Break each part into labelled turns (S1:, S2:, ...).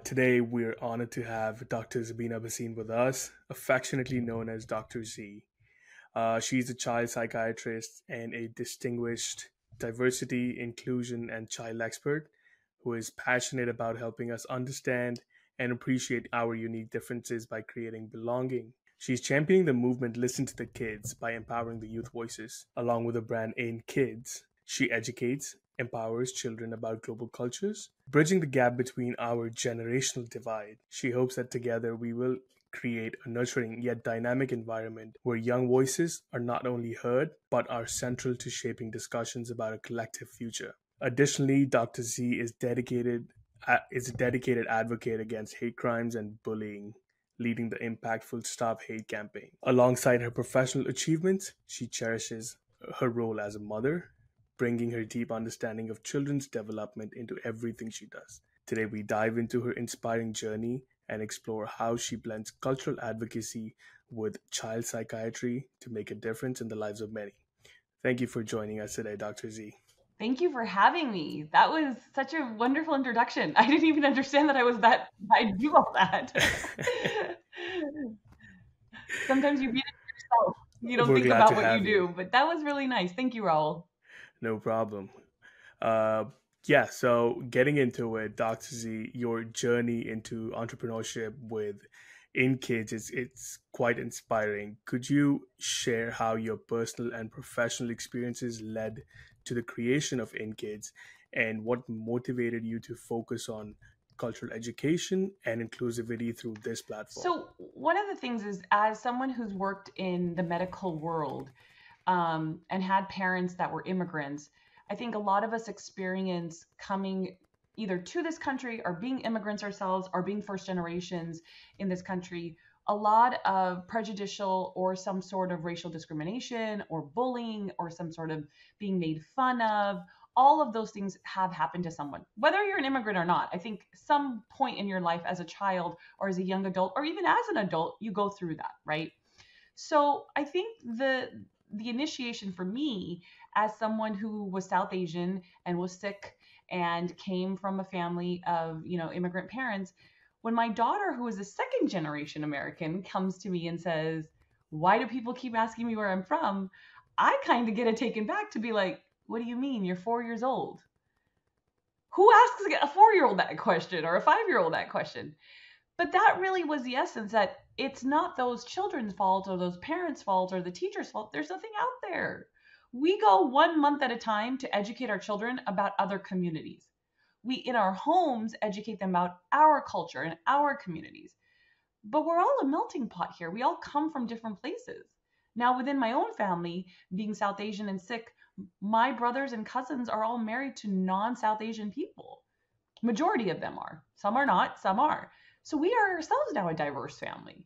S1: Today, we're honored to have Dr. Zabina Bhasin with us, affectionately known as Dr. Z. She's a child psychiatrist and a distinguished diversity, inclusion, and child expert who is passionate about helping us understand and appreciate our unique differences by creating belonging. She's championing the movement Listen to the Kids by empowering the youth voices. Along with the brand Ain Kids, she educates, empowers children about global cultures, bridging the gap between our generational divide. She hopes that together we will create a nurturing yet dynamic environment where young voices are not only heard but are central to shaping discussions about a collective future. Additionally, Dr. Z is a dedicated advocate against hate crimes and bullying, leading the impactful Stop Hate campaign. Alongside her professional achievements, she cherishes her role as a mother, bringing her deep understanding of children's development into everything she does. Today, we dive into her inspiring journey and explore how she blends cultural advocacy with child psychiatry to make a difference in the lives of many. Thank you for joining us today, Dr. Z.
S2: Thank you for having me. That was such a wonderful introduction. I didn't even understand that I do all that. Sometimes you read it yourself. You don't
S1: We're
S2: think
S1: glad to
S2: about what you
S1: have you.
S2: do, but that was really nice. Thank you, Raul.
S1: No problem. Uh, yeah, so getting into it, Dr. Z, your journey into entrepreneurship with in kids is it's quite inspiring. Could you share how your personal and professional experiences led to the creation of in kids and what motivated you to focus on cultural education and inclusivity through this platform?
S2: So, one of the things is, as someone who's worked in the medical world, and had parents that were immigrants, I think a lot of us experience coming either to this country or being immigrants ourselves or being first generations in this country, a lot of prejudicial or some sort of racial discrimination or bullying or some sort of being made fun of. All of those things have happened to someone, whether you're an immigrant or not. I think some point in your life as a child or as a young adult or even as an adult, you go through that, right? So I think the initiation for me, as someone who was South Asian and was Sikh and came from a family of, immigrant parents, when my daughter, who is a second generation American, comes to me and says, "Why do people keep asking me where I'm from?" I kind of get it taken back to be like, "What do you mean? You're 4 years old. Who asks a 4-year-old that question or a 5-year-old that question?" But that really was the essence, that it's not those children's fault or those parents' fault or the teacher's fault. There's nothing out there. We go 1 month at a time to educate our children about other communities. We, in our homes, educate them about our culture and our communities. But we're all a melting pot here. We all come from different places. Now, within my own family, being South Asian and Sikh, my brothers and cousins are all married to non-South Asian people. Majority of them are. Some are not, some are. So we are ourselves now a diverse family,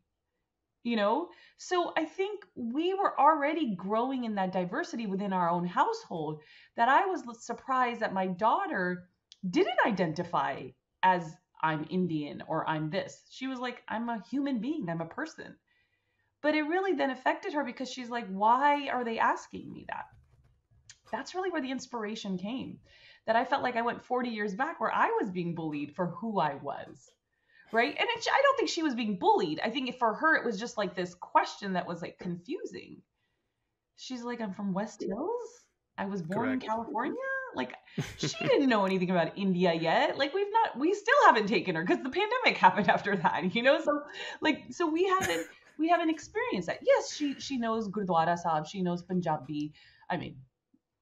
S2: you know? So I think we were already growing in that diversity within our own household, that I was surprised that my daughter didn't identify as I'm Indian or I'm this. She was like, I'm a human being, I'm a person. But it really then affected her because she's like, why are they asking me that? That's really where the inspiration came. That I felt like I went 40 years back where I was being bullied for who I was. Right. And I don't think she was being bullied. I think for her, it was just like this question that was like confusing. She's like, I'm from West Hills. I was born in
S1: Correct.
S2: California. Like, she didn't know anything about India yet. Like, we still haven't taken her because the pandemic happened after that. So we haven't experienced that. Yes, she knows Gurdwara Sahib. She knows Punjabi. I mean,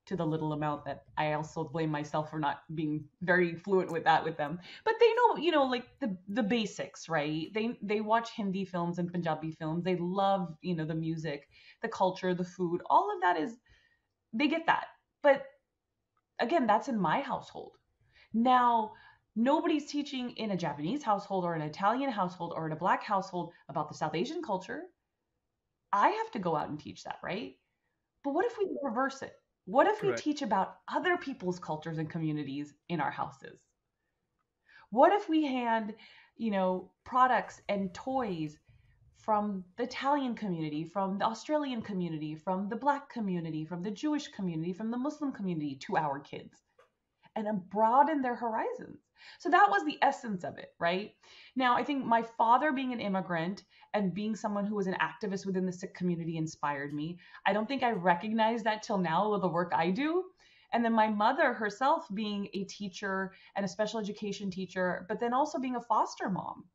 S2: to the little amount that I also blame myself for not being very fluent with that with them. But they know, like the basics, right? They watch Hindi films and Punjabi films. They love, the music, the culture, the food. All of that is, they get that. But again, that's in my household. Now, nobody's teaching in a Japanese household or an Italian household or in a Black household about the South Asian culture. I have to go out and teach that, right? But what if we reverse it? What if we
S1: Correct.
S2: teach about other people's cultures and communities in our houses? What if we hand, products and toys from the Italian community, from the Australian community, from the Black community, from the Jewish community, from the Muslim community to our kids? and broaden their horizons. So that was the essence of it, right? Now, I think my father being an immigrant and being someone who was an activist within the Sikh community inspired me. I don't think I recognized that till now with the work I do. And then my mother herself being a teacher and a special education teacher, but then also being a foster mom.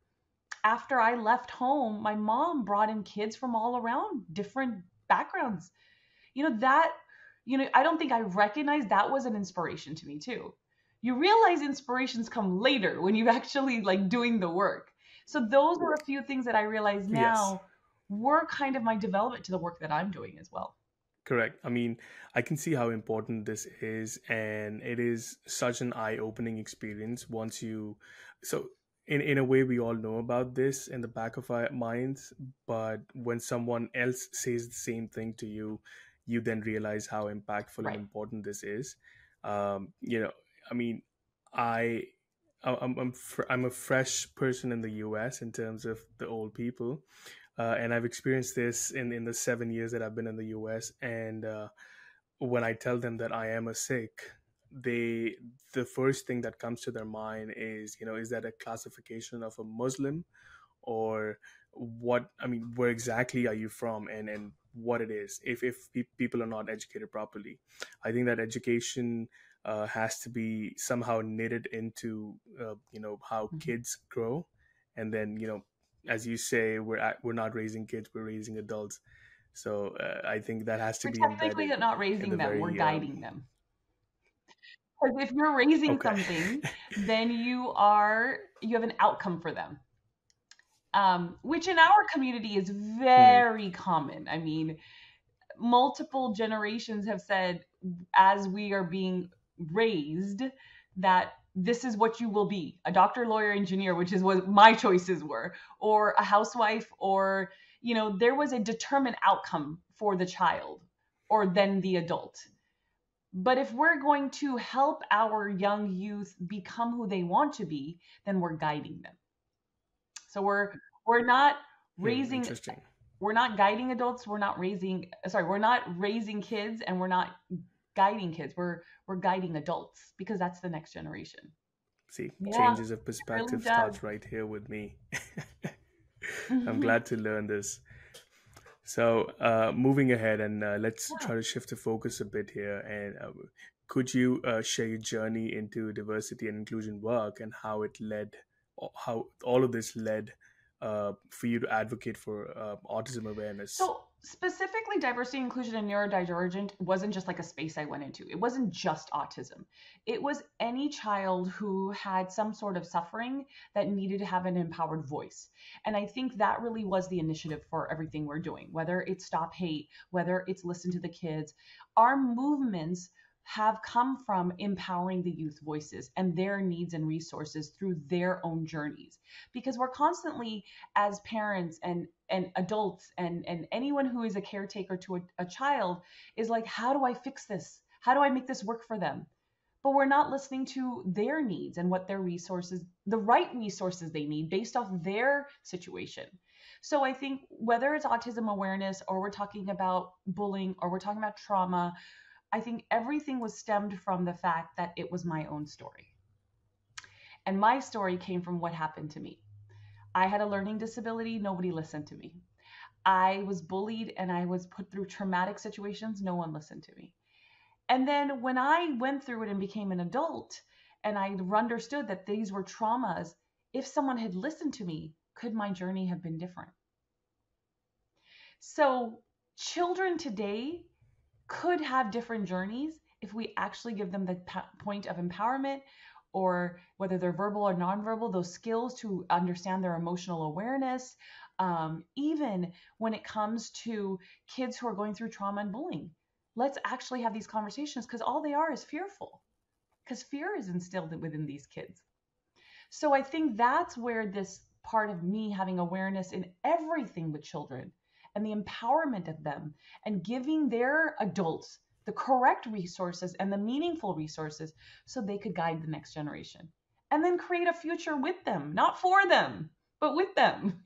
S2: After I left home, my mom brought in kids from all around different backgrounds. You know, that, I don't think I recognized that was an inspiration to me too. You realize inspirations come later when you've actually like doing the work. So those were a few things that I realize
S1: Yes.
S2: now were kind of my development to the work that I'm doing as well.
S1: Correct. I mean, I can see how important this is, and it is such an eye-opening experience once you. So, in a way, we all know about this in the back of our minds, but when someone else says the same thing to you, you then realize how impactful and
S2: Right.
S1: important this is. You know, I mean, I. I'm a fresh person in the U.S. in terms of the old people, and I've experienced this in the 7 years that I've been in the U.S. And when I tell them that I am a Sikh, they the first thing that comes to their mind is, is that a classification of a Muslim, or what? I mean, where exactly are you from, and what it is? If people are not educated properly, I think that education has to be somehow knitted into how
S2: Mhm.
S1: kids grow, and then as you say, we're not raising kids, we're raising adults. So I think that has to
S2: We're
S1: be
S2: technically
S1: embedded
S2: not
S1: in
S2: raising
S1: the
S2: them, we're
S1: very
S2: guiding them. Because if you're raising
S1: okay.
S2: something, then you have an outcome for them. Which in our community is
S1: Hmm.
S2: very common. I mean, multiple generations have said, as we are being raised, that this is what you will be: a doctor, lawyer, engineer, which is what my choices were, or a housewife, or, there was a determined outcome for the child or then the adult. But if we're going to help our young youth become who they want to be, then we're guiding them. So we're not
S1: Hmm.
S2: raising
S1: Interesting.
S2: we're not guiding adults, we're not raising kids, and we're not guiding kids. We're guiding adults because that's the next generation.
S1: See,
S2: Yeah,
S1: changes of
S2: it really
S1: perspective
S2: does.
S1: starts right here with me. I'm
S2: Mhm.
S1: glad to learn this. So, moving ahead, and let's
S2: Yeah.
S1: try to shift the focus a bit here. And could you share your journey into diversity and inclusion work, and how it led, how all of this led for you to advocate for autism awareness?
S2: So specifically, diversity, inclusion, and neurodivergent wasn't just like a space I went into. It wasn't just autism. It was any child who had some sort of suffering that needed to have an empowered voice. And I think that really was the initiative for everything we're doing, whether it's Stop Hate, whether it's Listen to the Kids. Our movements have come from empowering the youth voices and their needs and resources through their own journeys, because we're constantly, as parents and adults and anyone who is a caretaker to a child, is like, how do I fix this, how do I make this work for them? But we're not listening to their needs and what their resources, the right resources they need based off their situation. So I think whether it's autism awareness, or we're talking about bullying, or we're talking about trauma, I think everything was stemmed from the fact that it was my own story. And my story came from what happened to me. I had a learning disability, nobody listened to me. I was bullied and I was put through traumatic situations, no one listened to me. And then when I went through it and became an adult, and I understood that these were traumas, if someone had listened to me, could my journey have been different? So children today could have different journeys if we actually give them the point of empowerment, or whether they're verbal or nonverbal, those skills to understand their emotional awareness. Even when it comes to kids who are going through trauma and bullying, let's actually have these conversations, because all they are is fearful, because fear is instilled within these kids. So I think that's where this part of me having awareness in everything with children and the empowerment of them and giving their adults the correct resources and the meaningful resources so they could guide the next generation and then create a future with them, not for them, but with them.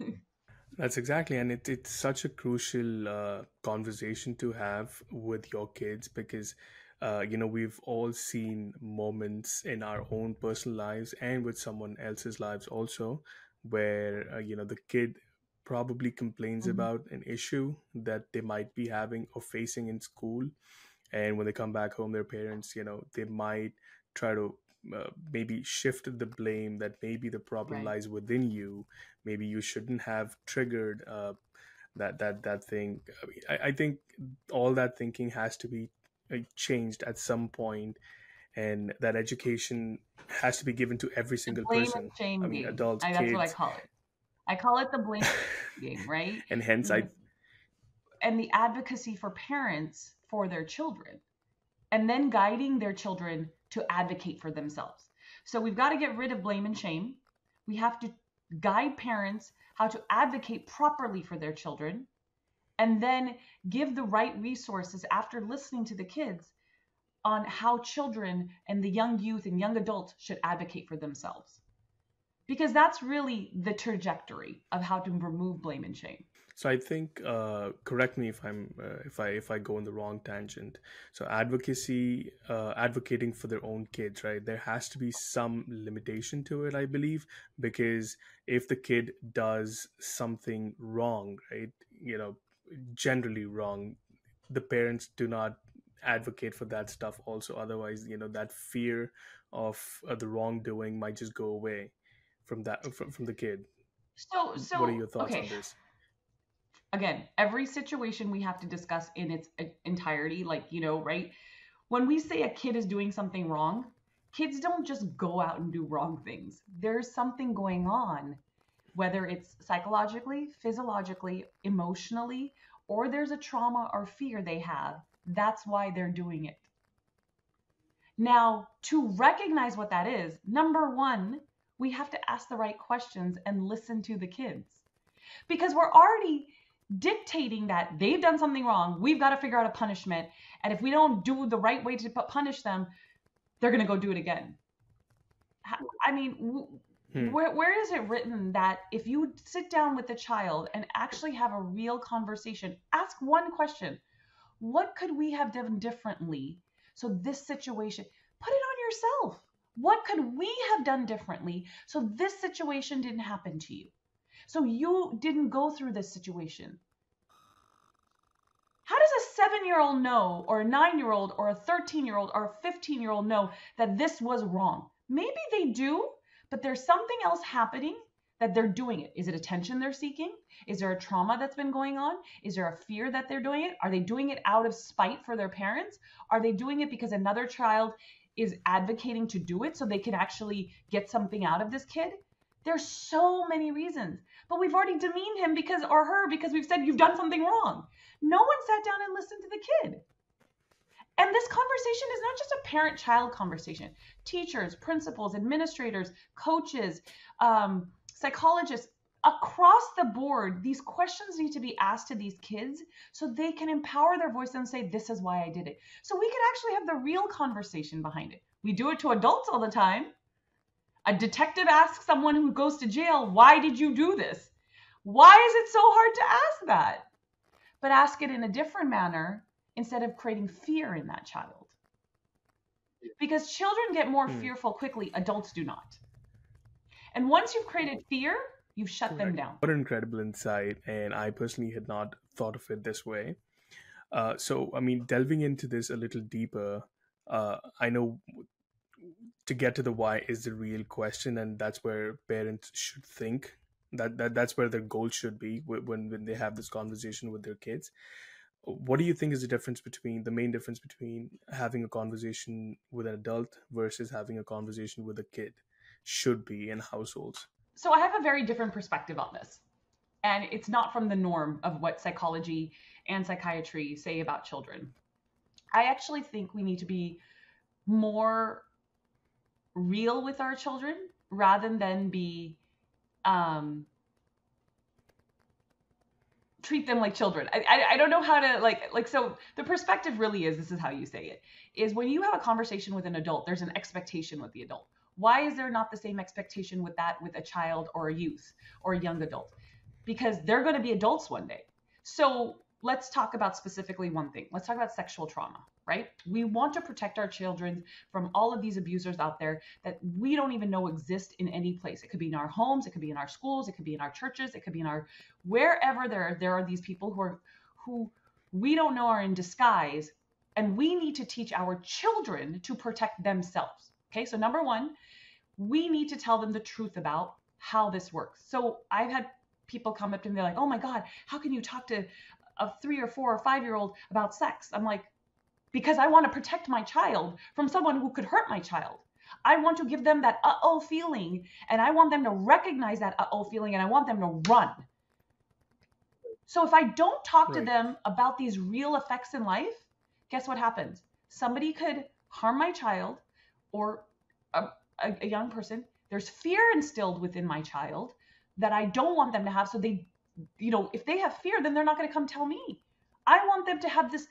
S1: That's exactly, and it's such a crucial conversation to have with your kids, because We've all seen moments in our own personal lives and with someone else's lives also, where the kid probably complains
S2: Mhm.
S1: about an issue that they might be having or facing in school, and when they come back home, their parents, they might try to maybe shift the blame that maybe the problem
S2: Right.
S1: lies within you. Maybe you shouldn't have triggered that thing. I think all that thinking has to be changed at some point, and that education has to be given to every
S2: The
S1: single
S2: blame
S1: person.
S2: and
S1: I
S2: shame
S1: mean,
S2: game.
S1: adults,
S2: That's what I
S1: kids,
S2: call it. I call it the blame game, right?
S1: and hence I.
S2: And the advocacy for parents for their children, and then guiding their children to advocate for themselves. So we've got to get rid of blame and shame. We have to guide parents how to advocate properly for their children, and then give the right resources after listening to the kids on how children and the young youth and young adults should advocate for themselves. Because that's really the trajectory of how to remove blame and shame.
S1: So I think, correct me if I'm if I go in the wrong tangent. So advocacy, advocating for their own kids, right? There has to be some limitation to it, I believe, because if the kid does something wrong, right, generally wrong, the parents do not advocate for that stuff. Also, otherwise, that fear of the wrongdoing might just go away from the kid. What are
S2: So
S1: your thoughts
S2: okay,
S1: on this?
S2: again, every situation we have to discuss in its entirety, like, right? When we say a kid is doing something wrong, kids don't just go out and do wrong things. There's something going on, whether it's psychologically, physiologically, emotionally, or there's a trauma or fear they have. That's why they're doing it. Now, to recognize what that is, number one, we have to ask the right questions and listen to the kids, because we're already dictating that they've done something wrong. We've got to figure out a punishment. And if we don't do the right way to punish them, they're going to go do it again. I mean,
S1: Hmm.
S2: where is it written that if you sit down with the child and actually have a real conversation, ask one question: what could we have done differently so this situation, put it on yourself. What could we have done differently so this situation didn't happen to you? So you didn't go through this situation. How does a 7-year-old know, or a 9-year-old, or a 13-year-old, or a 15-year-old know that this was wrong? Maybe they do, but there's something else happening that they're doing it. Is it attention they're seeking? Is there a trauma that's been going on? Is there a fear that they're doing it? Are they doing it out of spite for their parents? Are they doing it because another child is advocating to do it so they can actually get something out of this kid? There's so many reasons, but we've already demeaned him because, or her, because we've said you've done something wrong. No one sat down and listened to the kid. And this conversation is not just a parent-child conversation. Teachers, principals, administrators, coaches, psychologists, across the board, these questions need to be asked to these kids so they can empower their voice and say, this is why I did it. So we can actually have the real conversation behind it. We do it to adults all the time. A detective asks someone who goes to jail, why did you do this? Why is it so hard to ask that? But ask it in a different manner instead of creating fear in that child. Because children get more
S1: Hmm.
S2: fearful quickly, adults do not. And once you've created fear, you've shut them
S1: Correct.
S2: down.
S1: What an incredible insight, and I personally had not thought of it this way. So, I mean, delving into this a little deeper, I know to get to the why is the real question, and that's where parents should think. That's where their goal should be when they have this conversation with their kids. What do you think is the main difference between having a conversation with an adult versus having a conversation with a kid should be in households?
S2: So I have a very different perspective on this. And it's not from the norm of what psychology and psychiatry say about children. I actually think we need to be more real with our children rather than be treat them like children. I don't know how to like so the perspective really is, this is how you say it, is when you have a conversation with an adult, there's an expectation with the adult. Why is there not the same expectation with a child or a youth or a young adult? Because they're going to be adults one day. So let's talk about specifically one thing. Let's talk about sexual trauma, right? We want to protect our children from all of these abusers out there that we don't even know exist in any place. It could be in our homes, it could be in our schools, it could be in our churches, it could be in our wherever there are these people who we don't know are in disguise, and we need to teach our children to protect themselves. Okay, so number one, we need to tell them the truth about how this works. So I've had people come up to me, they're like, oh my God, how can you talk to a 3 or 4 or 5-year-old about sex? I'm like, because I want to protect my child from someone who could hurt my child. I want to give them that uh-oh feeling, and I want them to recognize that uh-oh feeling, and I want them to run. So if I don't talk to them about these real effects in life, guess what happens? Somebody could harm my child or a young person. There's fear instilled within my child that I don't want them to have. So they, if they have fear, then they're not going to come tell me. I want them to have this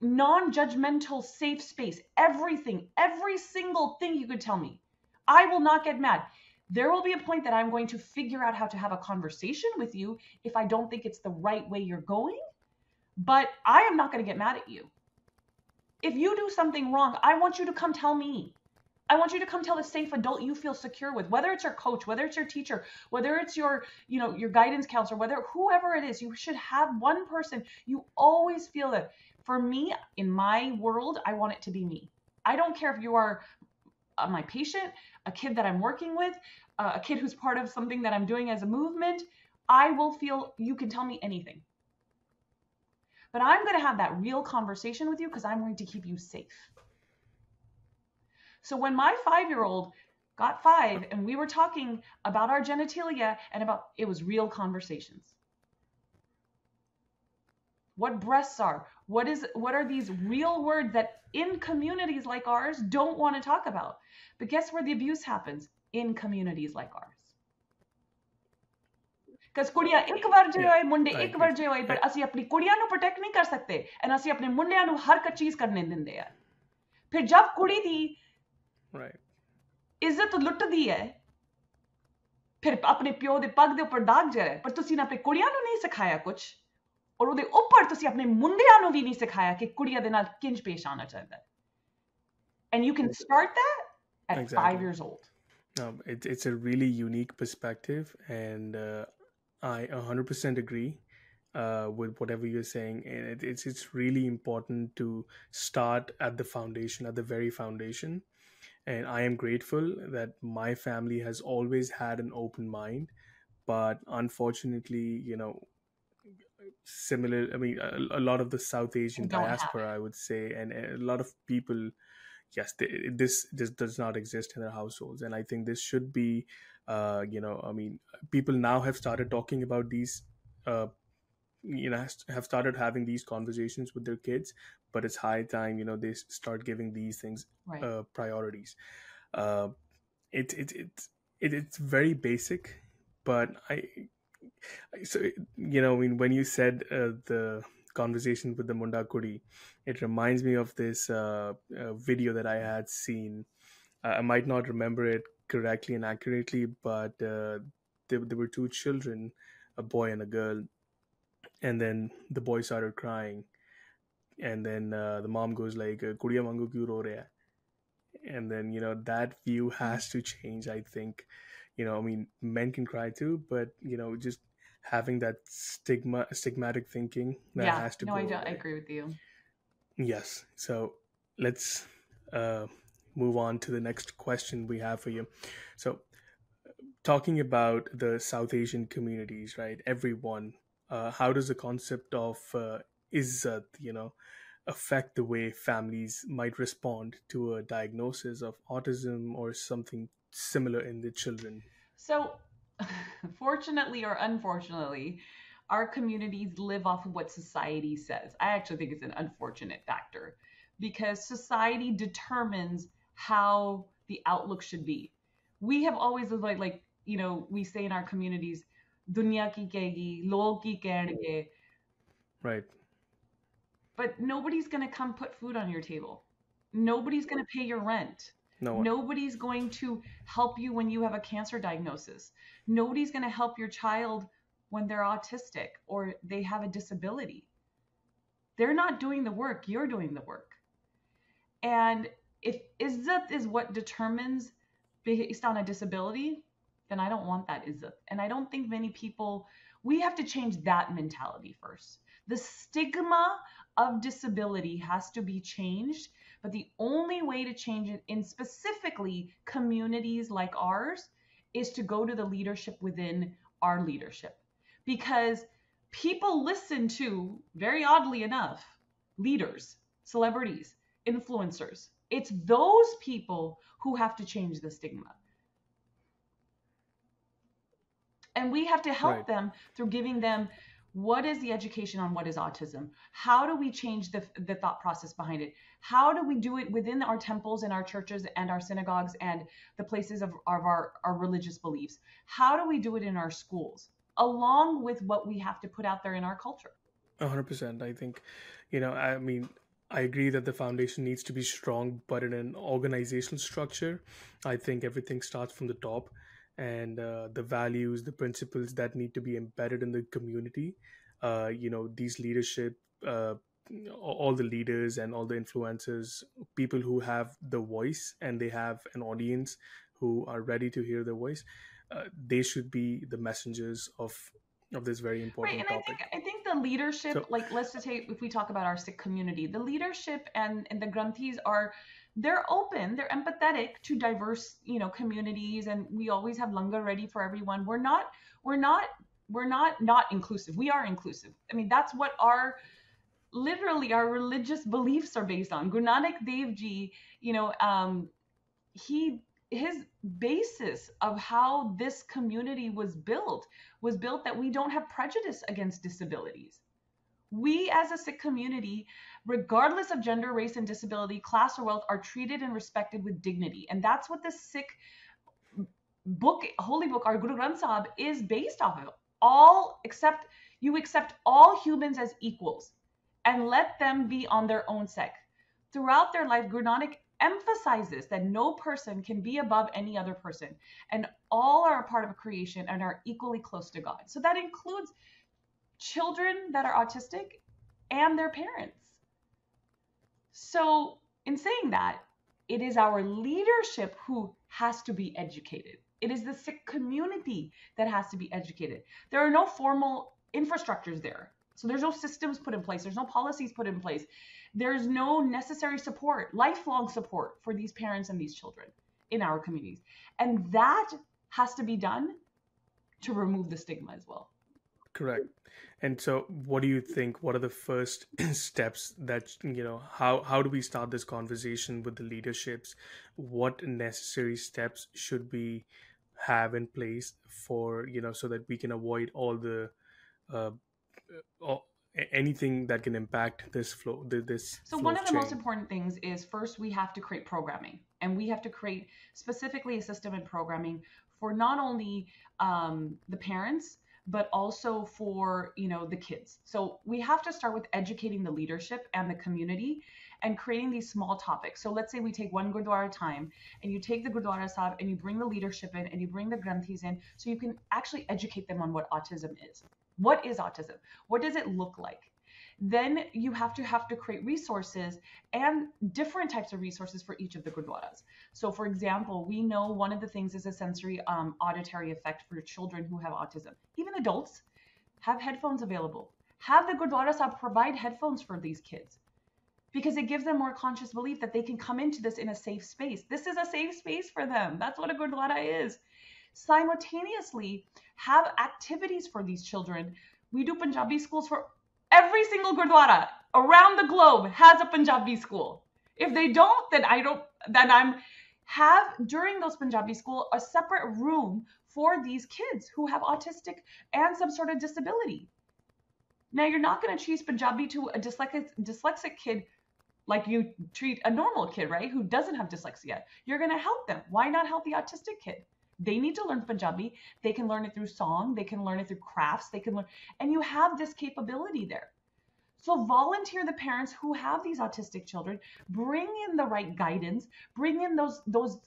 S2: non-judgmental, safe space. Everything, every single thing you could tell me, I will not get mad. There will be a point that I'm going to figure out how to have a conversation with you if I don't think it's the right way you're going, but I am not going to get mad at you. If you do something wrong, I want you to come tell me. I want you to come tell a safe adult you feel secure with, whether it's your coach, whether it's your teacher, whether it's your guidance counselor, whoever it is. You should have one person. You always feel that. For me, in my world, I want it to be me. I don't care if you are my patient, a kid that I'm working with, a kid who's part of something that I'm doing as a movement. I will feel you can tell me anything. But I'm going to have that real conversation with you because I'm going to keep you safe. So when my 5-year-old got 5 and we were talking about our genitalia and it was real conversations. What breasts are, what are these real words that in communities like ours don't want to talk about. But guess where the abuse happens? In communities like ours. Because ਕੁੜੀਆਂ ਇੱਕ ਵਾਰ ਜੇ ਹੋਏ ਮੁੰਡੇ ਇੱਕ ਵਾਰ ਜੇ ਹੋਏ ਪਰ ਅਸੀਂ ਆਪਣੀ ਕੁੜੀਆਂ ਨੂੰ ਪ੍ਰੋਟੈਕਟ ਨਹੀਂ ਕਰ ਸਕਦੇ ਐਂਡ ਅਸੀਂ ਆਪਣੇ ਮੁੰਡਿਆਂ ਨੂੰ ਹਰ ਇੱਕ ਚੀਜ਼ ਕਰਨੇ ਦਿੰਦੇ ਆ ਫਿਰ ਜਦ ਕੁੜੀ ਦੀ ਇੱਜ਼ਤ ਲੁੱਟਦੀ ਹੈ ਫਿਰ ਆਪਣੇ ਪਿਓ ਦੇ ਪੱਗ ਦੇ ਉੱਪਰ ਦਾਗ ਜਰੇ ਪਰ ਤੁਸੀਂ ਆਪਣੀ ਕੁੜੀਆਂ ਨੂੰ ਨਹੀਂ ਸਿਖਾਇਆ ਕੁਝ ਔਰ ਉਹਦੇ ਉੱਪਰ ਤੁਸੀਂ ਆਪਣੇ ਮੁੰਡਿਆਂ ਨੂੰ ਵੀ ਨਹੀਂ ਸਿਖਾਇਆ ਕਿ ਕੁੜੀਆਂ ਦੇ ਨਾਲ ਕਿੰਜ ਪੇਸ਼ ਆਉਣਾ ਚਾਹੀਦਾ and you can start that at 5 years old.
S1: It's a really unique perspective, and I 100% agree with whatever you're saying. And it's really important to start at the foundation, at the very foundation. And I am grateful that my family has always had an open mind, but unfortunately, a lot of the South Asian diaspora, I would say, and a lot of people, yes, this does not exist in their households. And I think this should be, people now have started talking about these, have started having these conversations with their kids, but it's high time, they start giving these things priorities. It's very basic, but when you said the conversation with the Munda Kudi, it reminds me of this video that I had seen. I might not remember it correctly and accurately, but there were 2 children, a boy and a girl, and then the boy started crying, and then the mom goes like, "Kudiya mangu kyun ro raha hai?" And then that view has to change. I think men can cry too, but just having that stigmatic thinking that has to go away.
S2: I agree with you.
S1: Yes. So let's move on to the next question we have for you. So talking about the South Asian communities, right? Everyone, how does the concept of izzat, affect the way families might respond to a diagnosis of autism or something similar in the children?
S2: So fortunately or unfortunately, our communities live off of what society says. I actually think it's an unfortunate factor because society determines how the outlook should be. We have always like we say in our communities, "Dunya ki kahegi, log ki kahnge."
S1: Right.
S2: But nobody's going to come put food on your table. Nobody's going to pay your rent.
S1: No.
S2: Nobody's going to help you when you have a cancer diagnosis. Nobody's going to help your child when they're autistic or they have a disability. They're not doing the work, you're doing the work. And if izzat is what determines based on a disability, then I don't want that izzat. And I don't think many people, we have to change that mentality first. The stigma of disability has to be changed, but the only way to change it in specifically communities like ours is to go to the leadership within our leadership. Because people listen to, very oddly enough, leaders, celebrities, influencers. It's those people who have to change the stigma. And we have to help
S1: Right.
S2: them through giving them what is the education on what is autism? How do we change the thought process behind it? How do we do it within our temples and our churches and our synagogues and the places of our religious beliefs? How do we do it in our schools, along with what we have to put out there in our culture?
S1: 100%. I think, I mean, I agree that the foundation needs to be strong, but in an organizational structure, I think everything starts from the top, and the values, the principles that need to be embedded in the community. These leadership, all the leaders and all the influencers, people who have the voice and they have an audience who are ready to hear their voice, they should be the messengers of this very
S2: Right,
S1: important
S2: and
S1: topic.
S2: I think the leadership,
S1: So,
S2: like let's just say if we talk about our Sikh community, the leadership and the granthis are, they're open, they're empathetic to diverse, communities, and we always have langar ready for everyone. We're not inclusive. We are inclusive. I mean, that's what literally our religious beliefs are based on. Guru Nanak Dev Ji, he his basis of how this community was built that we don't have prejudice against disabilities. We as a Sikh community, regardless of gender, race, and disability, class, or wealth, are treated and respected with dignity. And that's what the Sikh book, holy book, our Guru Granth Sahib, is based off of. You accept all humans as equals and let them be on their own sec. Throughout their life, Guru Nanak emphasizes that no person can be above any other person, and all are a part of a creation and are equally close to God. So that includes children that are autistic and their parents. So, in saying that, it is our leadership who has to be educated. It is the Sikh community that has to be educated. There are no formal infrastructures there. So there's no systems put in place. There's no policies put in place. There's no necessary support, lifelong support for these parents and these children in our communities. And that has to be done to remove the stigma as well.
S1: correct. And so, what do you think? What are the first steps that, how do we start this conversation with the leaderships? What necessary steps should we have in place for, so that we can avoid all the, uh, anything that can impact this flow, this
S2: So
S1: flow
S2: one
S1: of
S2: of the most
S1: change?
S2: important things is first we have to create programming, and we have to create specifically a system and programming for not only the parents but also for the kids. So we have to start with educating the leadership and the community and creating these small topics. So let's say we take one gurdwara at a time, and you take the gurdwara sahib and you bring the leadership in and you bring the granthis in, so you can actually educate them on what autism is. What is autism? What does it look like? Then you have to create resources and different types of resources for each of the gurdwaras. So for example, we know one of the things is a sensory auditory effect for children who have autism. Even adults have headphones available. Have the gurdwara sahib provide headphones for these kids, because it gives them more conscious belief that they can come into this in a safe space. This is a safe space for them. That's what a gurdwara is. Simultaneously, have activities for these children. We do Punjabi schools for every single gurdwara around the globe has a Punjabi school. If they don't, then I'm have during those Punjabi school a separate room for these kids who have autistic and some sort of disability. Now, you're not going to teach Punjabi to a dyslexic kid like you treat a normal kid, right? Who doesn't have dyslexia. You're going to help them. Why not help the autistic kid? They need to learn Punjabi. They can learn it through song. They can learn it through crafts. They can learn, and you have this capability there. So volunteer the parents who have these autistic children, bring in the right guidance, bring in those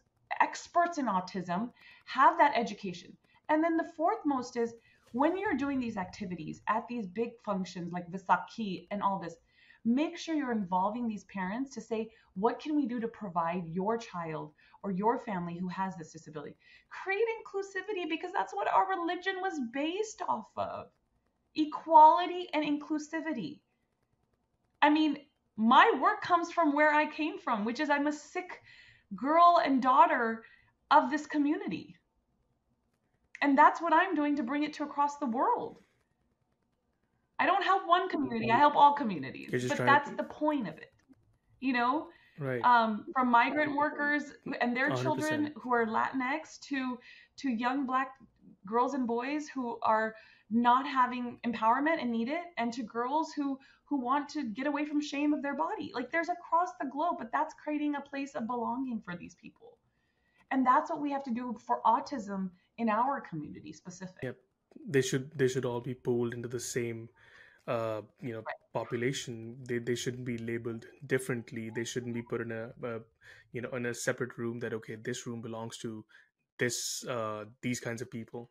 S2: experts in autism, have that education. And then the fourth most is when you're doing these activities at these big functions like Visakhi and all this, make sure you're involving these parents to say, what can we do to provide your child or your family who has this disability? Create inclusivity, because that's what our religion was based off of: equality and inclusivity. I mean, my work comes from where I came from, which is I'm a Sikh girl and daughter of this community. And that's what I'm doing to bring it to across the world. I don't help one community, I help all communities.
S1: You're just
S2: But
S1: trying
S2: that's
S1: to,
S2: the point of it. You know,
S1: right,
S2: from migrant workers and their
S1: 100%.
S2: children who are Latinx to young Black girls and boys who are not having empowerment and need it, and to girls who want to get away from shame of their body. Like, there's across the globe, but that's creating a place of belonging for these people. And that's what we have to do for autism in our community specific.
S1: Yep. They should all be pooled into the same population. They shouldn't be labeled differently. They shouldn't be put in in a separate room, that okay, this room belongs to this these kinds of people.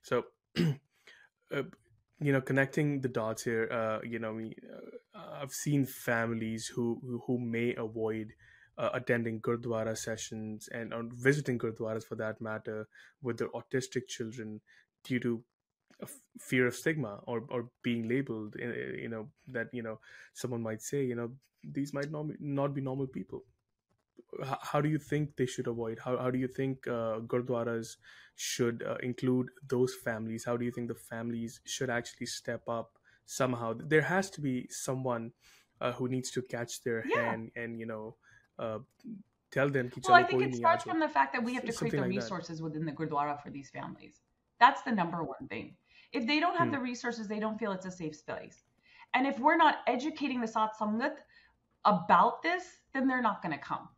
S1: So uh, connecting the dots here, I've seen families who may avoid attending gurdwara sessions and or visiting gurdwaras for that matter with their autistic children due to fear of stigma or being labeled, that someone might say, these might not be normal people. How do you think they should avoid, how do you think gurdwaras should include those families? How do you think the families should actually step up? Somehow there has to be someone who needs to catch their
S2: Yeah.
S1: hand and uh, tell them ki
S2: Well, I
S1: chalo
S2: think
S1: koi
S2: it
S1: nahi
S2: starts
S1: aajo,
S2: from the fact that we have to create
S1: something
S2: the
S1: like that.
S2: resources within the Gurdwara for these families. That's the number one thing. If they don't have
S1: Hmm.
S2: the resources, they don't feel it's a safe space. And if we're not educating the Sat Sangat about this, then they're not going to come.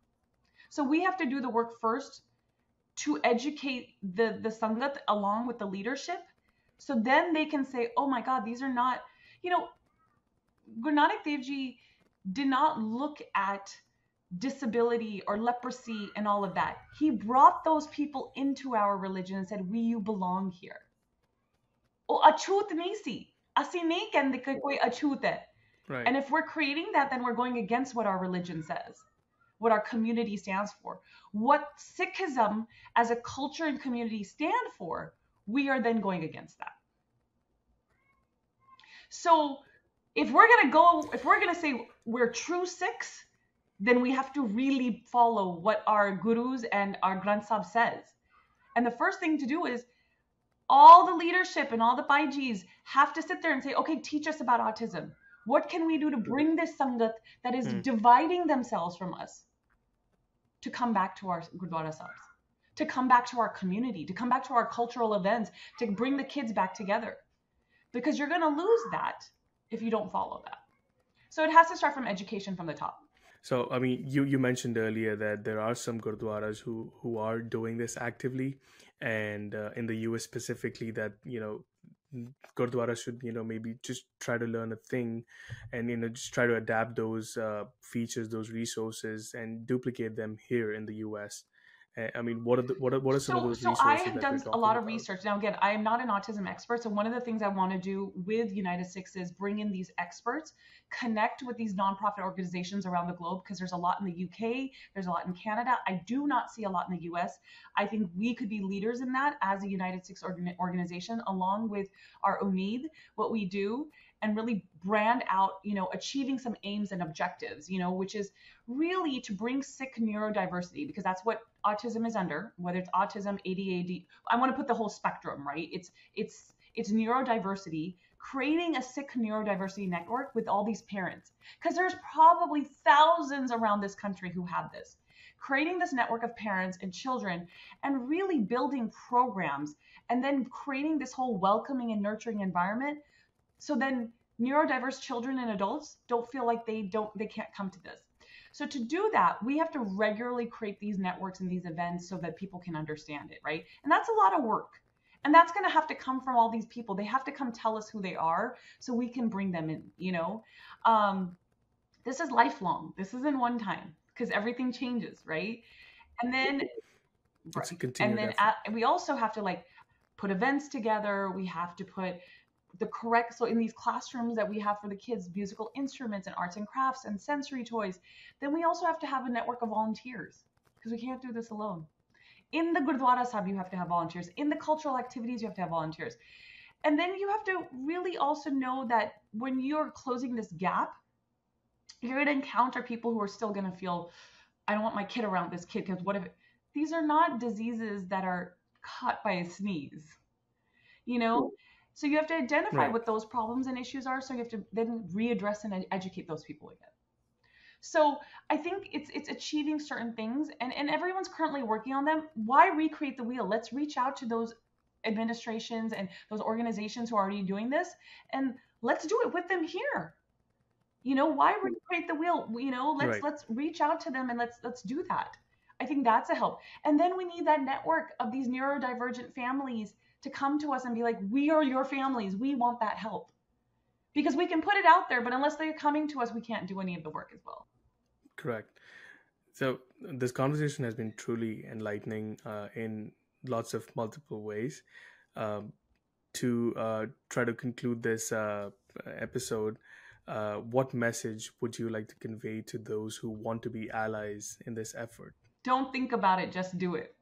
S2: So we have to do the work first to educate the Sangat along with the leadership. So then they can say, oh my God, these are not, you know, Guru Nanak Dev Ji did not look at disability or leprosy and all of that. He brought those people into our religion and said, we, you belong here. Oh, achut nahi si. Asi nahi kehndi कि कोई achut hai.
S1: Right.
S2: And if we're creating that, then we're going against what our religion says, what our community stands for, what Sikhism as a culture and community stand for. We are then going against that. So if we're gonna say we're true Sikhs, then we have to really follow what our gurus and our Granth Sahib says. And the first thing to do is all the leadership and all the Paijis have to sit there and say, okay, teach us about autism. What can we do to bring this Sangat that is
S1: Hmm.
S2: dividing themselves from us to come back to our Gurdwara Sahibs, to come back to our community, to come back to our cultural events, to bring the kids back together? Because you're going to lose that if you don't follow that. So it has to start from education from the top.
S1: So, I mean, you mentioned earlier that there are some gurdwaras who are doing this actively, and in the US specifically, that gurdwara should maybe just try to learn a thing, and just try to adapt those features, those resources, and duplicate them here in the US. I mean, what are some of those
S2: So I
S1: resources
S2: have
S1: that we're
S2: done a
S1: talking
S2: lot of
S1: about?
S2: research. Now, again, I am not an autism expert. So one of the things I want to do with United Six is bring in these experts, connect with these nonprofit organizations around the globe, because there's a lot in the UK, there's a lot in Canada. I do not see a lot in the US. I think we could be leaders in that as a United Six organization, along with our Umeed, what we do, and really brand out, achieving some aims and objectives, which is really to bring Sikh neurodiversity, because that's what autism is under, whether it's autism, ADHD. I want to put the whole spectrum, right? It's neurodiversity, creating a Sikh neurodiversity network with all these parents, because there's probably thousands around this country who have this. Creating this network of parents and children, and really building programs, and then creating this whole welcoming and nurturing environment, so then neurodiverse children and adults don't feel like they can't come to this. So to do that, we have to regularly create these networks and these events so that people can understand it, right? And that's a lot of work. And that's going to have to come from all these people. They have to come tell us who they are so we can bring them in. This is lifelong. This isn't one time, because everything changes, right? And then
S1: It's a
S2: right. And
S1: continued
S2: then
S1: effort.
S2: we also have to, like, put events together. We have to put the correct, so in these classrooms that we have for the kids, musical instruments and arts and crafts and sensory toys, then we also have to have a network of volunteers because we can't do this alone. In the Gurdwara Sahib, you have to have volunteers. In the cultural activities, you have to have volunteers. And then you have to really also know that when you're closing this gap, you're going to encounter people who are still going to feel, I don't want my kid around this kid because what if these are not diseases that are caught by a sneeze, you know? So you have to identify
S1: Right.
S2: what those problems and issues are. So you have to then readdress and educate those people again. So I think it's achieving certain things, and everyone's currently working on them. Why recreate the wheel? Let's reach out to those administrations and those organizations who are already doing this, and let's do it with them here. You know, why recreate the wheel? You know,
S1: Right.
S2: let's reach out to them and let's do that. I think that's a help. And then we need that network of these neurodivergent families to come to us and be like, we are your families. We want that help. Because we can put it out there, but unless they're coming to us, we can't do any of the work as well.
S1: Correct. So this conversation has been truly enlightening in lots of multiple ways. Um, to try to conclude this episode, what message would you like to convey to those who want to be allies in this effort?
S2: Don't think about it, just do it.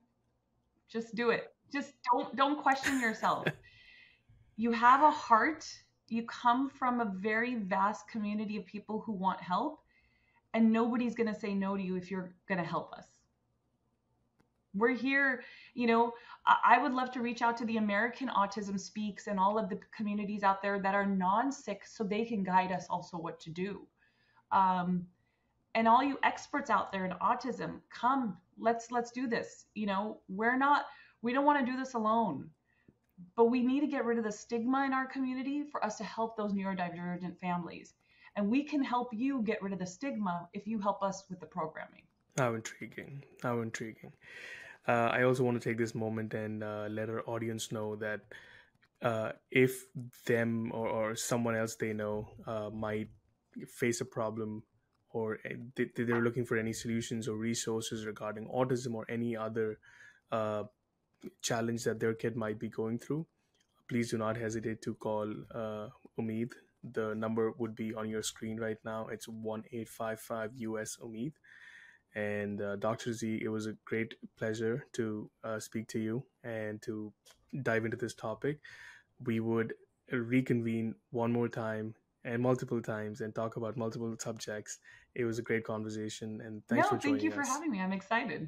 S2: Just do it. Just don't question yourself. You have a heart. You come from a very vast community of people who want help, and nobody's going to say no to you if you're going to help us. We're here, you know. I would love to reach out to the American Autism Speaks and all of the communities out there that are non-Sikh so they can guide us also what to do. And all you experts out there in autism, come, let's do this. You know, we don't want to do this alone, but we need to get rid of the stigma in our community for us to help those neurodivergent families. And we can help you get rid of the stigma if you help us with the programming.
S1: How intriguing. How intriguing. I also want to take this moment and let our audience know that if them or someone else they know might face a problem, or they're looking for any solutions or resources regarding autism or any other uh, challenge that their kid might be going through, please do not hesitate to call Umeed. The number would be on your screen right now. It's 1-855 US Umeed. And Dr. Z, it was a great pleasure to speak to you and to dive into this topic. We would reconvene one more time and multiple times and talk about multiple subjects. It was a great conversation, and thanks for
S2: No, thank you
S1: joining
S2: for
S1: us.
S2: having me. I'm excited.